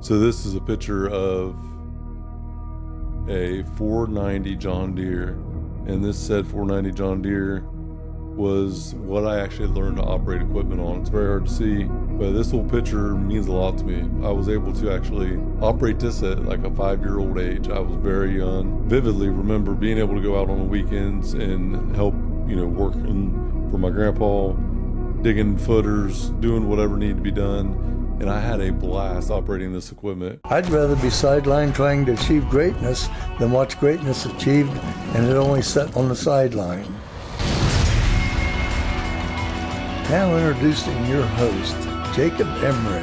So this is a picture of a 490 John Deere, and this said 490 John Deere was what I actually learned to operate equipment on. It's very hard to see, but this little picture means a lot to me. I was able to actually operate this at like a 5-year-old age. I was very young. Vividly remember being able to go out on the weekends and help, working for my grandpa, digging footers, doing whatever needed to be done. And I had a blast operating this equipment. I'd rather be sidelined trying to achieve greatness than watch greatness achieved and it only set on the sideline. Now introducing your host, Jacob Emery.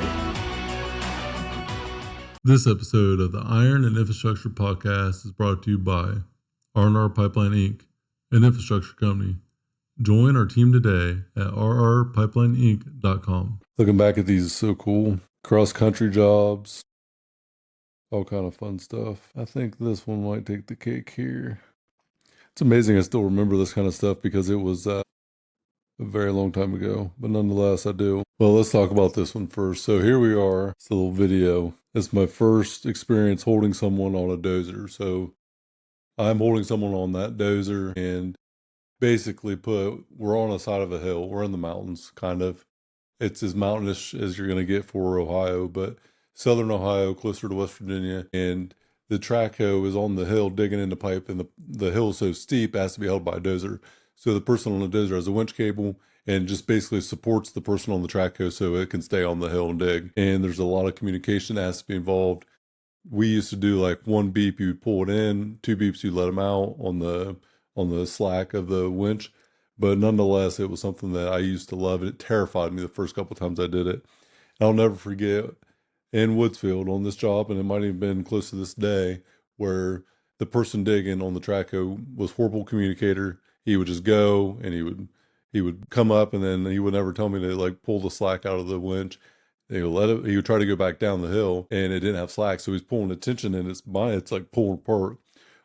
This episode of the Iron and Infrastructure Podcast is brought to you by R&R Pipeline Inc., an infrastructure company. Join our team today at rrpipelineinc.com. Looking back at these is so cool. Cross-country jobs, all kind of fun stuff. I think this one might take the cake here. It's amazing I still remember this kind of stuff because it was a very long time ago, but nonetheless I do. Well, let's talk about this one first. So here we are. It's a little video. It's my first experience holding someone on a dozer. So I'm holding someone on that dozer and basically we're on the side of a hill. We're in the mountains, kind of. It's as mountainous as you're going to get for Ohio, but southern Ohio, closer to West Virginia. And the track hoe is on the hill digging in the pipe, and the hill is so steep, it has to be held by a dozer. So the person on the dozer has a winch cable and just basically supports the person on the track hoe so it can stay on the hill and dig. And there's a lot of communication that has to be involved. We used to do like one beep, you would pull it in, 2 beeps, you let them out on the slack of the winch. But nonetheless, it was something that I used to love. It terrified me the first couple of times I did it. I'll never forget in Woodsfield on this job, and it might have been close to this day, where the person digging on the track hoe was horrible communicator. He would just go and he would come up, and then he would never tell me to like pull the slack out of the winch. He would try to go back down the hill, and it didn't have slack, so he's pulling the tension, and it's like pulling apart.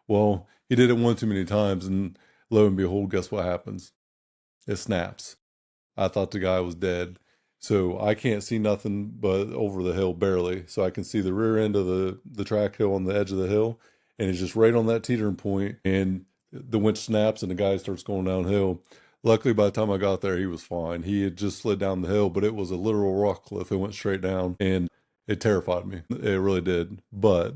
Well, he did it one too many times, and lo and behold, guess what happens? It snaps. I thought the guy was dead. So I can't see nothing but over the hill barely. So I can see the rear end of the track hill on the edge of the hill. And it's just right on that teetering point. And the winch snaps and the guy starts going downhill. Luckily, by the time I got there, he was fine. He had just slid down the hill, but it was a literal rock cliff. It went straight down and it terrified me. It really did. But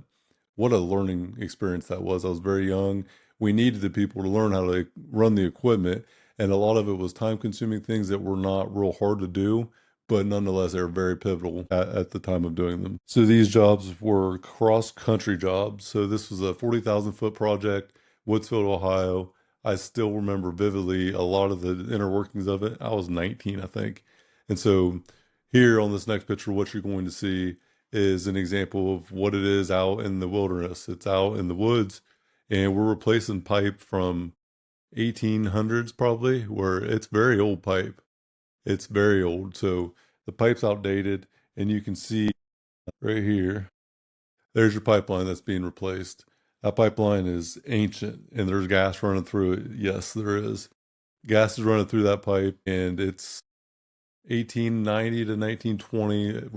what a learning experience that was. I was very young. We needed the people to learn how to run the equipment. And a lot of it was time-consuming things that were not real hard to do, but nonetheless, they were very pivotal at the time of doing them. So these jobs were cross-country jobs. So this was a 40,000-foot project, Woodsfield, Ohio. I still remember vividly a lot of the inner workings of it. I was 19, I think. And so here on this next picture, what you're going to see is an example of what it is out in the wilderness. It's out in the woods, and we're replacing pipe from 1800s probably, where it's very old pipe. It's very old. So the pipe's outdated, and you can see right here, there's your pipeline that's being replaced. That pipeline is ancient, and there's gas running through it. Yes, there is. Gas is running through that pipe, and it's 1890 to 1920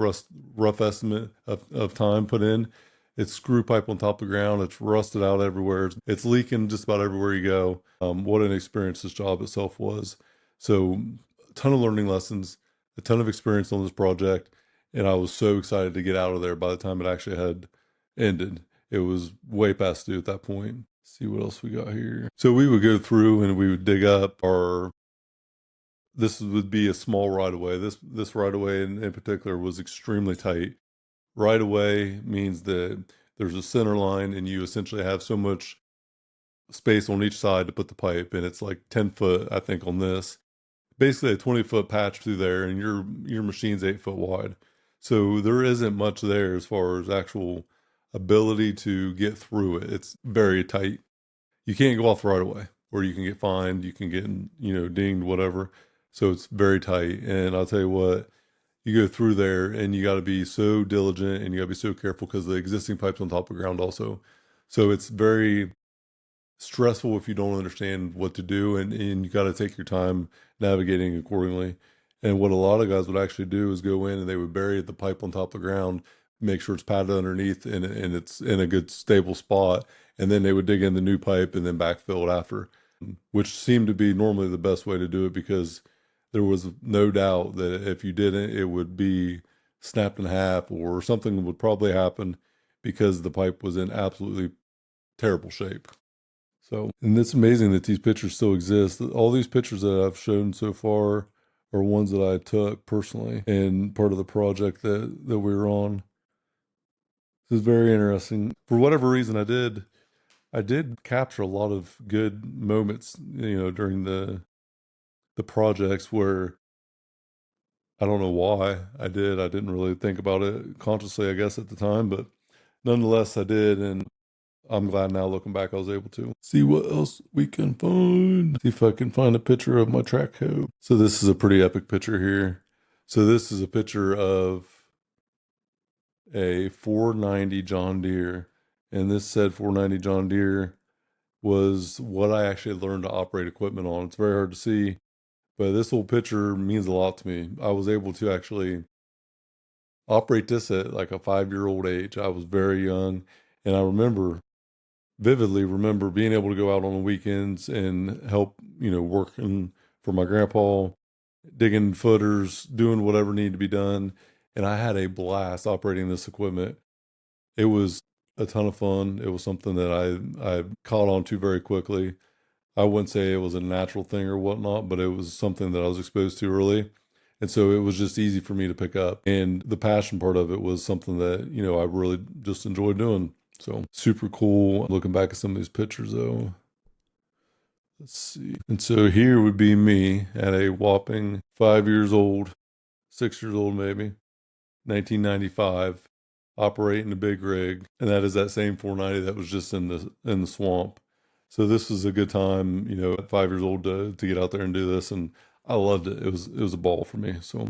rough estimate of time put in. It's screw pipe on top of the ground. It's rusted out everywhere. It's leaking just about everywhere you go. What an experience this job itself was. So a ton of learning lessons, a ton of experience on this project. And I was so excited to get out of there by the time it actually had ended. It was way past due at that point. Let's see what else we got here. So we would go through and we would dig up this would be a small right of way. This right of way in particular was extremely tight. Right away means that there's a center line and you essentially have so much space on each side to put the pipe, and it's like 10 foot, I think, on this. Basically a 20-foot patch through there, and your machine's 8 foot wide. So there isn't much there as far as actual ability to get through it. It's very tight. You can't go off right away, or you can get fined, you can get, dinged, whatever. So it's very tight. And I'll tell you what, you go through there and you got to be so diligent and you got to be so careful because the existing pipe's on top of the ground also. So it's very stressful if you don't understand what to do, and you got to take your time navigating accordingly. And what a lot of guys would actually do is go in and they would bury the pipe on top of the ground, make sure it's padded underneath and it's in a good stable spot. And then they would dig in the new pipe and then backfill it after, which seemed to be normally the best way to do it because there was no doubt that if you didn't, it would be snapped in half or something would probably happen because the pipe was in absolutely terrible shape. So, and it's amazing that these pictures still exist. All these pictures that I've shown so far are ones that I took personally and part of the project that we were on. This is very interesting. For whatever reason, I did capture a lot of good moments, during the projects where I don't know why I did. I didn't really think about it consciously, I guess, at the time, but nonetheless, I did, and I'm glad now looking back I was able to. See what else we can find. See if I can find a picture of my track hoe. So this is a pretty epic picture here. So this is a picture of a 490 John Deere, and this said 490 John Deere was what I actually learned to operate equipment on. It's very hard to see, but this little picture means a lot to me. I was able to actually operate this at like a 5-year-old age. I was very young, and I vividly remember being able to go out on the weekends and help, working for my grandpa, digging footers, doing whatever needed to be done. And I had a blast operating this equipment. It was a ton of fun. It was something that I caught on to very quickly. I wouldn't say it was a natural thing or whatnot, but it was something that I was exposed to early. And so it was just easy for me to pick up. And the passion part of it was something that, I really just enjoyed doing. So super cool. Looking back at some of these pictures though. Let's see. And so here would be me at a whopping 5 years old, 6 years old maybe, 1995, operating a big rig. And that is that same 490 that was just in the swamp. So this was a good time, at 5 years old to get out there and do this. And I loved it. It was a ball for me. So